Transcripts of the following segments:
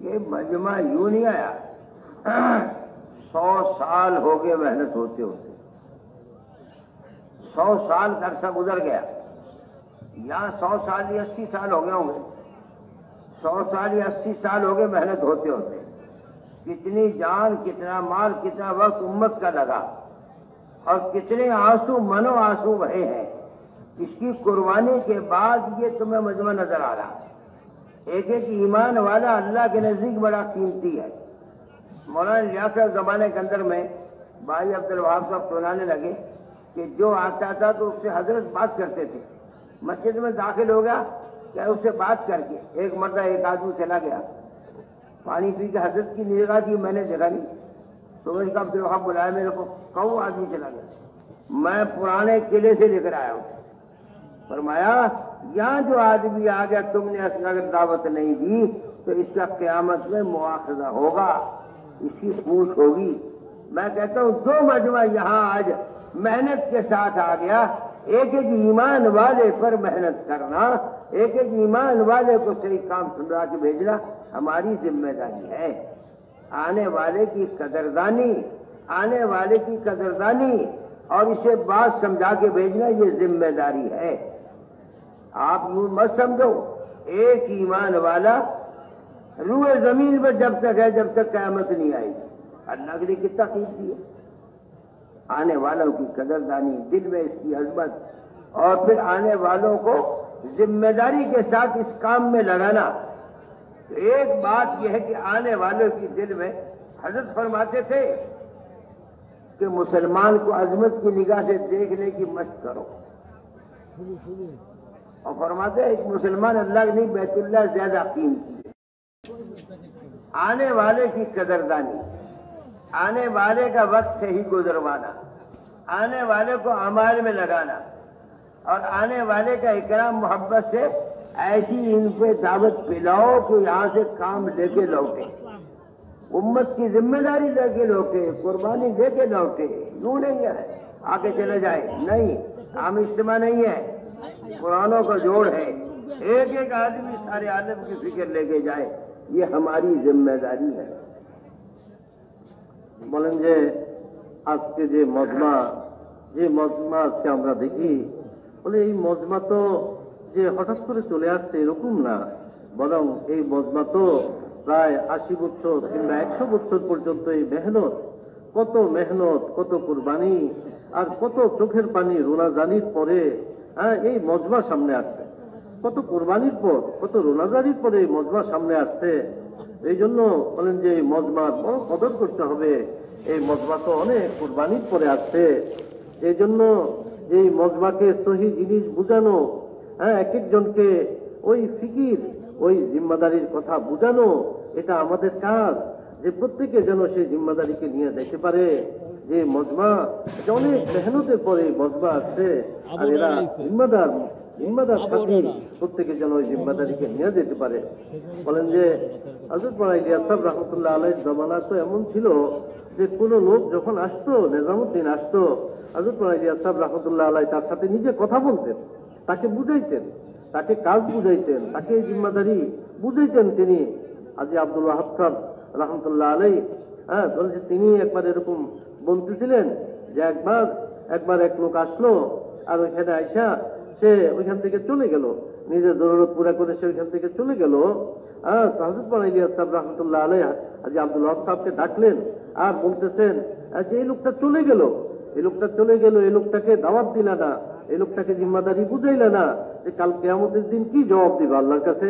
ये मजमा यूं नहीं आया। 100 साल हो गए मेहनत होते होते, 100 साल का अरसा गुजर गया। यहाँ 100 साल या 80 साल हो गए होंगे, 100 साल या 80 साल हो गए मेहनत होते होते। कितनी जान, कितना माल, कितना वक्त उम्मत का लगा और कितने आंसू, मनो आंसू बहे हैं। इसकी कुर्बानी के बाद ये तुम्हें मजमा नजर आ रहा। एक एक ईमान वाला अल्लाह के नजदीक बड़ा कीमती है। मौलाना लियाकत जमाने के अंदर में भाई अब्दुल वहाब साहब सुनाने लगे कि जो आता था तो उससे हजरत बात करते थे। मस्जिद में दाखिल हो गया, क्या उससे बात करके एक मर्दा, एक आदमी चला गया, पानी पी के हजरत की निगाह की, मैंने जगह नहीं। तो मैंने कहा अब्दुल वहाब बुलाया मेरे को, कौन आदमी चला गया? मैं पुराने किले से लेकर आया हूं। फरमाया यहाँ जो आदमी आ गया, तुमने अगर दावत नहीं दी तो इसका क़यामत में मुआखज़ा होगा, इसकी पूछ होगी। मैं कहता हूँ जो मजमा यहाँ आज मेहनत के साथ आ गया, एक एक ईमान वाले पर मेहनत करना, एक एक ईमान वाले को सही काम सुना के भेजना हमारी जिम्मेदारी है। आने वाले की कदरदानी, आने वाले की कदरदानी और इसे बात समझा के भेजना ये जिम्मेदारी है। आप यूं मत समझो, एक ईमान वाला रूए जमीन पर जब तक है, जब तक क़यामत नहीं आएगी। अल्लाह के लिए कितना कीमती है। आने वालों की कदरदानी, दिल में इसकी अजमत, और फिर आने वालों को जिम्मेदारी के साथ इस काम में लगाना। तो एक बात यह है कि आने वालों की दिल में, हजरत फरमाते थे कि मुसलमान को अजमत की निगाह से देखने की मशक करो। और फरमाते एक मुसलमान अल्लाह के नहीं, बैतुल्लाह ज्यादा कीमती है। आने वाले की कदरदानी, आने वाले का वक्त सही गुजरवाना, आने वाले को अमाल में लगाना और आने वाले का इकराम मोहब्बत से ऐसी इन पे दावत पिलाओ कि यहाँ से काम लेके लौटे, उम्मत की जिम्मेदारी लेके लौटे, कुर्बानी लेके लौटे। यूं नहीं है आके चले जाए, नहीं, आम इज्तिमा नहीं है, कुरानों का जोड़ है। एक एक आदमी सारे आलम की फिक्र लेके जाए, ये हमारी जिम्मेदारी है। বলেন যে আজকে যে মজমা আজকে আমরা দেখি, বলে এই মজমা তো যে হঠাৎ করে চলে আসছে এরকম না, বরং এই মজমা তো প্রায় 80 বছর কিংবা 100 বছর পর্যন্ত এই মেহনত, কত কুরবানি আর কত চোখের পানি রোনাজানির পরে এই মজমা সামনে আসছে। কত কুরবানির পর, কত রোনাজানির পরে এই মজমা সামনে আসছে। এই জন্য বলেন যে এই মজমার বড় কদর করতে হবে। এই মজমা তো অনেক কুরবানির পরে আসছে। এই জন্য এই মজমাকে সহি জিনিস বুঝানো, এক একজনকে ওই ফিকির, ওই জিম্মাদারির কথা বুঝানো, এটা আমাদের কাজ। যে প্রত্যেকে যেন সেই জিম্মাদারিকে নিয়ে দেখতে পারে যে মজমা অনেক মেহনতের পরে মজমা আসছে, আর এরা জিম্মাদার সাথী, প্রত্যেকে যেন ওই জিম্মাদারিকে নিয়ে যেতে পারে। বলেন যে হযরত মাওলানা ইলিয়াস সাহেব রহমতুল্লাহ আলাইহির জমানা তো এমন ছিল যে কোন লোক যখন আসতো, নিজামুদ্দিন আসতো, হযরত মাওলানা ইলিয়াস সাহেব রহমতুল্লাহ আলাইহি তার সাথে নিজে কথা বলতেন, তাকে বুঝাইতেন, তাকে কাজ বুঝাইতেন, তাকে জিম্মাদারি বুঝাইতেন। তিনি আজি আব্দুল ওয়াহাব সাহেব রহমতুল্লাহ আলাইহি বলছে, তিনি একবার এরকম বলতেছিলেন যে একবার এক লোক আসলো আর ওইখানে আইসা সে ওইখান থেকে চলে গেল, নিজের জরুরত পুরা করে সে ওইখান থেকে চলে গেল। হযরত মাওলানা ইলিয়াস সাহেব রহমতুল্লাহ আলাইহি আজি আব্দুল ওয়াহাব সাহেবকে ডাকলেন আর বলতেছেন যে এই লোকটা চলে গেল, এই লোকটাকে দাওয়াত দিলা না, এই লোকটাকে জিম্মাদারি বুঝাইলা না, যে কাল কিয়ামতের দিন কি জবাব দিবে আল্লাহর কাছে।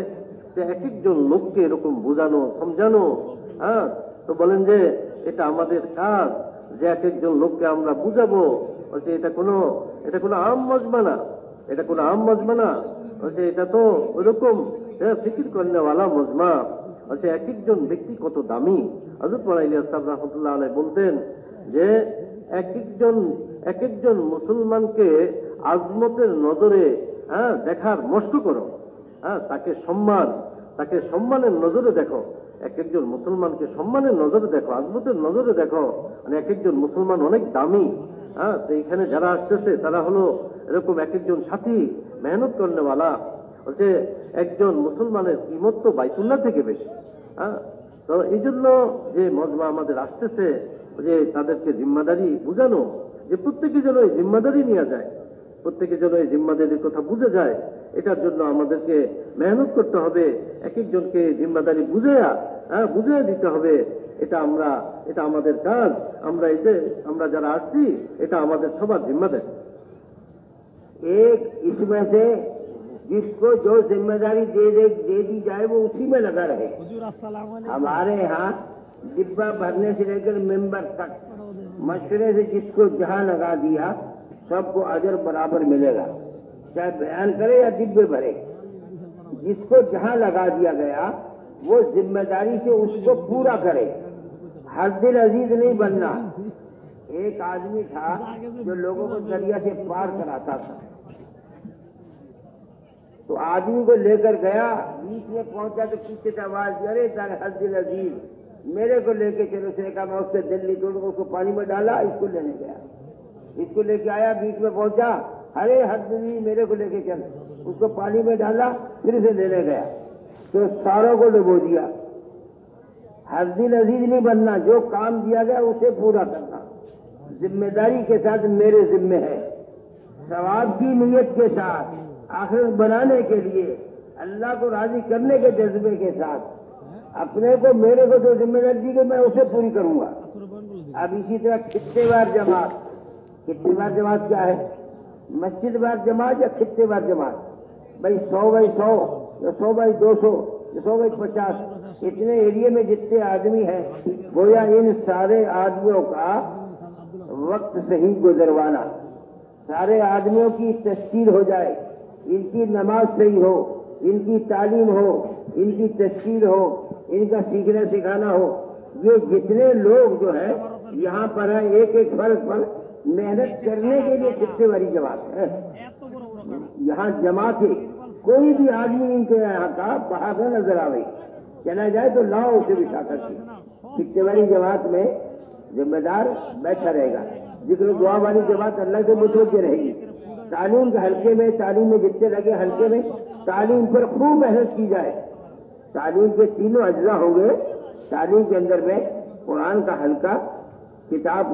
যে এক একজন লোককে এরকম বোঝানো, সমঝানো। তো বলেন যে এটা আমাদের কাজ, যে এক একজন লোককে আমরা বুঝাবো। বলছে এটা কোনো আম মজমা না, এটা কোনো আম মজমা না। বলছে এটা তো ওইরকম ফিকির করেওয়ালা মজমা। বলছে এক একজন ব্যক্তি কত দামি। হযরত মাওলানা ইলিয়াস সাহেব রাহমাতুল্লাহ আলাইহি বলতেন যে এক একজন মুসলমানকে আজমতের নজরে দেখার মস্ত করো, তাকে সম্মানের নজরে দেখো। এক একজন মুসলমানকে সম্মানের নজরে দেখো, আজমতের নজরে দেখো। মানে এক একজন মুসলমান অনেক দামি। তো এখানে যারা আসতেছে তারা হলো এরকম এক একজন সাথী, মেহনত করনেওয়ালা। বলছে একজন মুসলমানের কিমত তো বাইতুল্লাহ থেকে বেশি। তো এই জন্য যে মজমা আমাদের আসতেছে, যে তাদেরকে জিম্মাদারি বুঝানো, যে প্রত্যেকে যেন এই জিম্মাদারি নিয়ে যায়, প্রত্যেকে যেন এই জিম্মাদারির কথা বুঝে যায়, এটার জন্য আমাদেরকে মেহনত করতে হবে। এক একজনকে জিম্মাদারি বুঝিয়ে দিতে হবে। এটা আমাদের কাজ। আমরা যারা আসছি, এটা আমাদের সবার জিম্মাদারি। एक इसमें से जिसको जो जिम्मेदारी दे दी जाए वो उसी में लगा रहे। हमारे यहाँ डिब्बा भरने से लेकर मेंबर तक मशवरे से जिसको जहाँ लगा दिया सबको अजर बराबर मिलेगा, चाहे बयान करे या डिब्बे भरे। जिसको जहाँ लगा दिया गया वो जिम्मेदारी से उसको पूरा करे, हर दिल अजीज नहीं बनना। एक आदमी था जो लोगों को दरिया से पार कराता था, तो आदमी को लेकर गया, बीच में पहुंचा तो पीछे से आवाज दी, अरे तारे हर दिल अजीज मेरे को लेके चलो। उसने कहा मैं उससे दिल नहीं तोड़ूंगा। उसको पानी में डाला, इसको लेने गया, इसको लेके आया, बीच में पहुंचा, अरे हर दिल मेरे को लेके चल। उसको पानी में डाला, फिर उसे लेने गया, तो सारों को डुबो दिया। हर दिल अजीज नहीं बनना, जो काम दिया गया उसे पूरा करना, जिम्मेदारी के साथ मेरे जिम्मे है, सवाब की नीयत के साथ, आखिरत बनाने के लिए, अल्लाह को राजी करने के जज्बे के साथ, अपने को मेरे को जो जिम्मेदारी दी गई मैं उसे पूरी करूंगा। अब इसी तरह खित्तेवार जमात क्या है? मस्जिद वार जमात या खित्तेवार जमात? भाई 100 बाई 100 या 100 बाई 200 या 100 बाई 50, इतने एरिया में जितने आदमी हैं, गोया इन सारे आदमियों का वक्त सही गुजरवाना, सारे आदमियों की तश्कील हो जाए, इनकी नमाज सही हो, इनकी तालीम हो, इनकी तश्कील हो, इनका सीखना सिखाना हो। ये जितने लोग जो है यहाँ पर है, एक एक फर्ज पर मेहनत करने के लिए कितने बड़ी जमात है। यहाँ जमात है, कोई भी आदमी इनके यहाँ का बाहर न नजर आवे, चला जाए तो लाओ उसे बिठा करके। कितने बड़ी जमात में जिम्मेदार बैठा रहेगा, जिक्र दुआ वाली जमात अल्लाह के मुतवज्जे रहेगी। तालीम के हल्के में, तालीम में जितने लगे हल्के में, तालीम पर खूब मेहनत की जाए। तालीम के तीनों अज्जा होंगे। तालीम के अंदर में कुरान का हल्का, किताब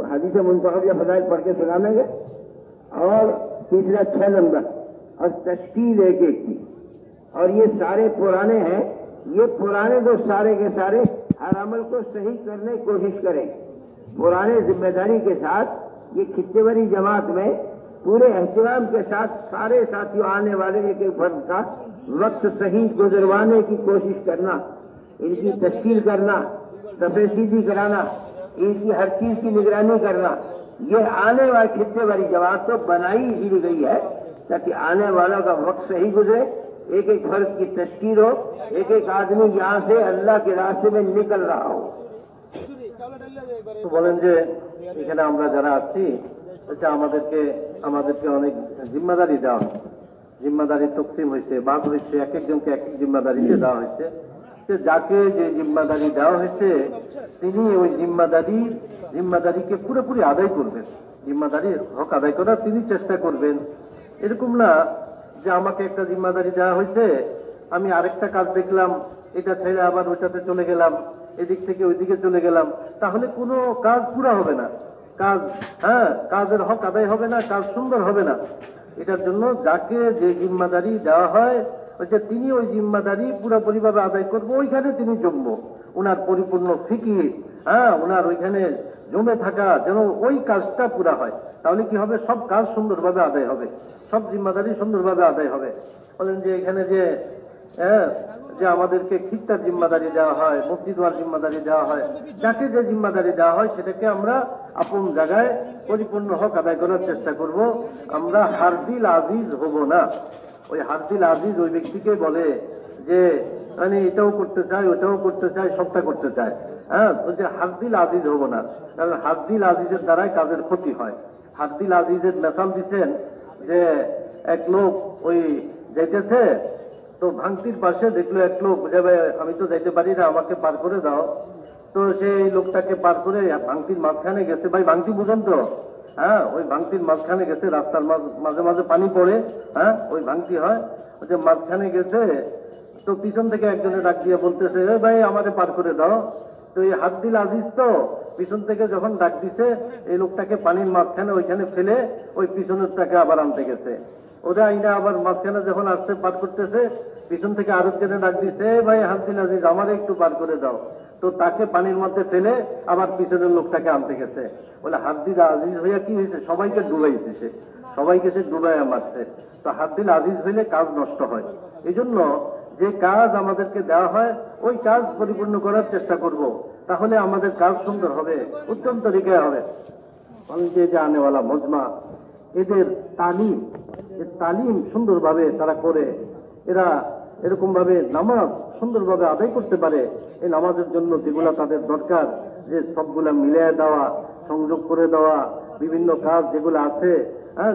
हदीस मुंतखब या फज़ाइल पढ़ के सुनाएंगे, और तीसरा 6 नंबर, और तश्कील एक एक की। और ये सारे पुराने हैं, ये पुराने तो सारे के सारे हर अमल को सही करने की कोशिश करें। पुराने जिम्मेदारी के साथ ये खित्तेवारी जमात में पूरे एहतराम के साथ सारे साथियों आने वाले एक एक फर्द का वक्त सही गुजरवाने की कोशिश करना, इनकी तश्कील करना, सफे सीधी कराना, इनकी हर चीज की निगरानी करना। ये आने वाली खित्तेवारी जमात तो बनाई इसीलिए गई है ताकि आने वालों का वक्त सही गुजरे, एक एक फर्द की तश्कील हो, एक एक आदमी यहाँ से अल्लाह के रास्ते में निकल रहा हो। তো বলেন যে এখানে আমরা যারা আছি, এটা আমাদেরকে অনেক জিম্মাদারি দেওয়া হয়েছে, জিম্মাদারি তকসিম হয়েছে, ভাগ হয়েছে, এক একজনকে এক এক জিম্মাদারিতে দেওয়া হয়েছে। যাকে যে জিম্মাদারি দেওয়া হয়েছে তিনি ওই জিম্মাদারিকে পুরোপুরি আদায় করবেন, জিম্মাদারির হক আদায় করার তিনি চেষ্টা করবেন। এরকম না যে আমাকে একটা জিম্মাদারি দেওয়া হয়েছে, আমি আরেকটা কাজ দেখলাম, এটা ছেড়ে আবার ওইটাতে চলে গেলাম, এদিক থেকে ওইদিকে চলে গেলাম, তাহলে কোনো কাজ পুরা হবে না, কাজের হক আদায় হবে না, কাজ সুন্দর হবে না। এটার জন্য যাকে যে জিম্মাদারি দেওয়া হয় তিনি ওই জিম্মাদারি পুরোপুরিভাবে আদায় করবো, ওইখানে তিনি জমব, ওনার পরিপূর্ণ ফিকির, ওনার ওইখানে জমে থাকা যেন ওই কাজটা পুরা হয়। তাহলে কি হবে? সব কাজ সুন্দরভাবে আদায় হবে, সব জিম্মাদারি সুন্দরভাবে আদায় হবে। বলেন যে এখানে যে আমাদেরকে খিত্তার জিম্মাদারি দেওয়া হয়, মসজিদ ওয়ার জিম্মাদারি দেওয়া হয়, যাকে যে জিম্মাদারি দেওয়া হয় সেটাকে আমরা আপন জায়গায় পরিপূর্ণ হক আদায় করার চেষ্টা করব। আমরা হারদিল আজিজ হব না। ওই হারদিল আজিজ ওই ব্যক্তিকে বলে যে মানে এটাও করতে চাই, ওটাও করতে চাই, সবটা করতে চায়। যে হারদিল আজিজ হব না, কারণ হারদিল আজিজের দ্বারাই কাজের ক্ষতি হয়। হারদিল আজিজের মেসাল দিচ্ছেন যে এক লোক ওই যাইতেছে, তো ভাঙতির পাশে দেখলো এক লোক, যে আমি তো যাইতে পারি না, আমাকে পার করে দাও। তো সেই লোকটাকে পার করে ভাঙতির মাঝখানে গেছে। ভাই ভাঙতি বুঝেন তো? ওই ভাঙতির মাঝখানে গেছে, রাস্তার মাঝে মাঝে পানি পড়ে, ওই ভাঙতি হয়, ওই যে মাঝখানে গেছে। তো তো পিছন থেকে একজনে ডাক দিয়ে বলতেছে, এ ভাই আমারে পার করে দাও। তো এই হাদ্দিল আজিজ তো পিছন থেকে যখন ডাক দিছে, এই লোকটাকে পানির মাঝখানে ওইখানে ফেলে ওই পিছনেরটাকে আবার আনতে গেছে। ওরা আইনা আবার মাঝখানে যখন আসতে পার করতেছে, পিছন থেকে আরেকজনে ডাক দিছে, এ ভাই হাদ্দিল আজিজ আমারে একটু পার করে দাও। তো তাকে পানির মধ্যে ফেলে আবার পিছনের লোকটাকে আনতে গেছে। বলে হাদ্দিল আজিজ হইয়া কি হয়েছে, সবাইকে ডুবাইছে, সে সবাইকে সে ডুবাইয়া মারছে। তো হাদ্দিল আজিজ হইলে কাজ নষ্ট হয়। এই জন্য যে কাজ আমাদেরকে দেওয়া হয় ওই কাজ পরিপূর্ণ করার চেষ্টা করব, তাহলে আমাদের কাজ সুন্দর হবে, উত্তম তরিকায় হবে। যে আনেওয়ালা মজমা, এদের তালিম সুন্দরভাবে তারা করে, এরা এরকম ভাবে নামাজ সুন্দরভাবে আদায় করতে পারে। এই নামাজের জন্য যেগুলা তাদের দরকার, যে সবগুলা মিলিয়ে দেওয়া, সংযোগ করে দেওয়া, বিভিন্ন কাজ যেগুলো আছে,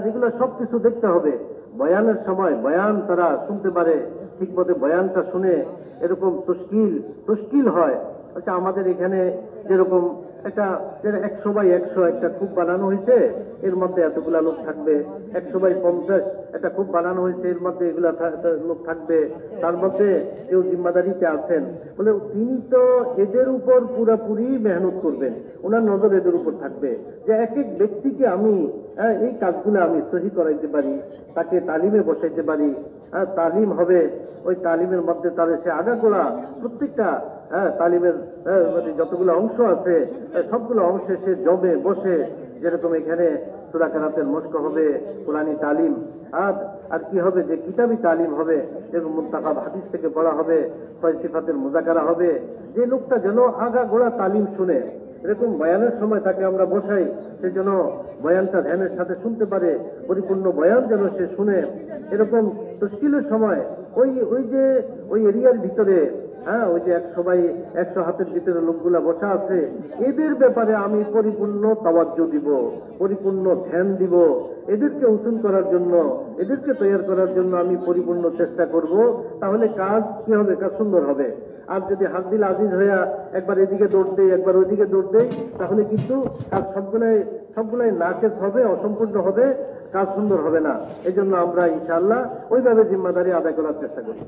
যেগুলো সবকিছু দেখতে হবে। বয়ানের সময় বয়ান তারা শুনতে পারে, ঠিক মতো বয়ানটা শুনে এরকম তশকিল হয়। আচ্ছা, আমাদের এখানে যেরকম একটা 100x100 একটা কূপ বানানো হয়েছে, এর মধ্যে এতগুলা লোক থাকবে। 100x50 একটা কূপ বানানো হয়েছে, এর মধ্যে এগুলা লোক থাকবে। তার মধ্যে কেউ জিম্মাদারিতে আছেন, বলে তিনি তো এদের উপর পুরাপুরি মেহনত করবেন, ওনার নজর এদের উপর থাকবে, যে এক এক ব্যক্তিকে আমি এই কাজগুলো আমি সহি করাইতে পারি, তাকে তালিমে বসাইতে পারি। তালিম হবে, ওই তালিমের মধ্যে তাদের সে আগাগোড়া প্রত্যেকটা তালিমের যতগুলো অংশ আছে সবগুলো অংশে সে জমে বসে, যেরকম এখানে সূরা কেরাতের মশক হবে, কোরআনী তালিম, আর কি হবে, যে কিতাবী তালিম হবে, যেরকম মুনতাখাব হাদিস থেকে পড়া হবে, 6 সিফাতের মুযাকারা হবে। যে লোকটা যেন আগাগোড়া তালিম শুনে, এরকম বয়ানের সময় তাকে আমরা বসাই, সে যেন বয়ানটা ধ্যানের সাথে শুনতে পারে, পরিপূর্ণ বয়ান যেন সে শুনে। এরকম তশকিলের সময় ওই এরিয়ার ভিতরে, ওই যে 100 হাতের ভিতরে লোকগুলা বসা আছে, এদের ব্যাপারে আমি পরিপূর্ণ তাওয়াজ্জু দিব, পরিপূর্ণ ধ্যান দিব। এদেরকে উসুল করার জন্য, এদেরকে তৈরি করার জন্য আমি পরিপূর্ণ চেষ্টা করব। তাহলে কাজ কি হবে, কাজ সুন্দর হবে। আর যদি হাদ্দিল আজিজ হইয়া একবার এদিকে দৌড় দেই, একবার ওইদিকে দৌড় দেই, তাহলে কিন্তু কাজ সবগুলাই নাকেস হবে, অসম্পূর্ণ হবে, কাজ সুন্দর হবে না। এই জন্য আমরা ইনশাআল্লাহ ওইভাবে জিম্মাদারি আদায় করার চেষ্টা করি।